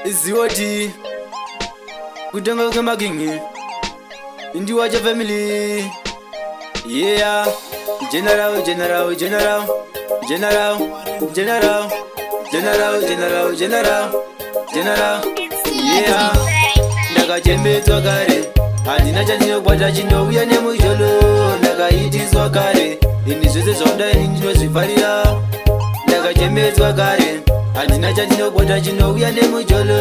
Iziwati kutanga kama kingi indi wacha family. Yeah, general, general, general, general, general, general, general, general, general. Yeah, ndakachembedzwa kare, handina chandinokwata chinouya nemujolo. Ndakaitizwa kare, ini zvese zvauda ini ndinozvifarira. Ndakachembedzwa kare, handina chandinokwata chinouya nemujolo.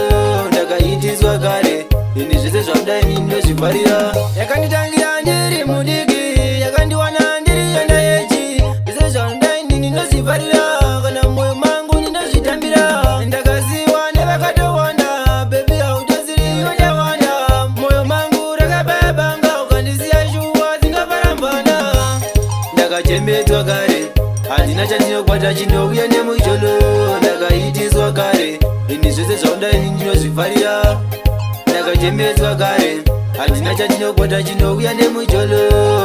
Ndakaitizwa kare, ini zvese zvauda ini ndinozvifarira. Yakanditangira ndiri mudiki, yakandiwana ndiri yanda yechi. Zvese zvauda ini ndinozvifarira, kana moyo mangu ndinozvitambira. Ndakaziwa nevakatowanda, baby hautoziriyo ndawanda. Moyo mangu rakabebanga, ukandisiya shuwa dzingaparambana. Ndakachembedzwa kare, handina chandinokwata chinouya nemujolo. Ndakaitiswa kare, ini zvese zvauda ini ndinozvifarira. Ndakachembedzwa kare, handina chandinokwata chinouya nemujolo.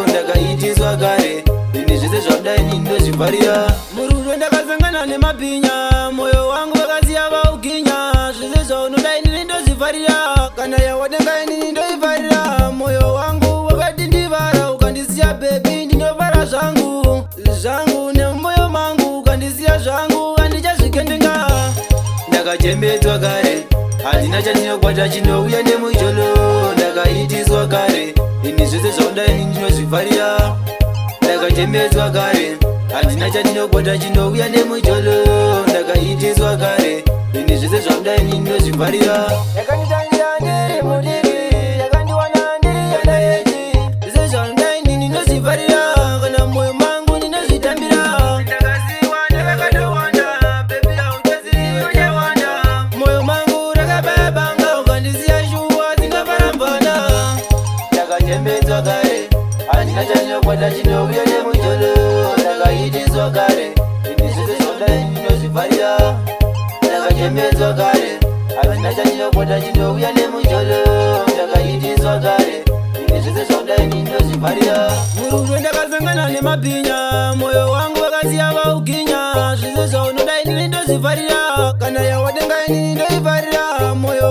Ndakaitiswa kare, ini zvese zvauda ini ndinozvifarira. Murudo ndakasangana nemapinya, moyo wangu wakasiya vauginya. Zvese zvaunoda ini ndozvifarira, kana yawadenga ini ndoifarira. Moyo wangu wakati ndivara, ukandisiya baby ndinofara zvangu zvangu nemoyo mangu. Ukandisiya zvangu handichazvikendenga. Ndakachembedzwa kare, handina chandinokwata chinouya nemujolo. Ndakaitiswa kare, ini zvese zvauda ini ndinozvifarira. Ndakachembedzwa kare, handina chandinokwata chinouya nemujolo. Ndakaitiswa kare, ini zvese zvauda ini ndinozvifarira. Yakanditangira ndiri mudiki, yakandiwana ndiri yanda yechi. Zvese zvauda ini ndinozvifarira, kana moyo mangu ndinozvitambira. Ndakaziwa nevakatowanda, baby hautoziriyo ndawanda. Moyo mangu rakabebanga, ukandisiya shuwa dzingaparambana. Ndakachembedzwa kare, handina chandinokwata chinouya nemujolo. Ndakaitiswa kare, ini zvese zvauda ini ndinozvifarira. Ndakachembedzwa kare, handina chandinokwata chinouya nemujolo. Ndakaitiswa kare, ini zvese zvauda ini ndinozvifarira. Murudo ndakasangana nemapinya, moyo wangu wakasiya vauginya. Zvese zvaunoda ini ndozvifarira, kana yawadenga ini ndoifarira. Moyo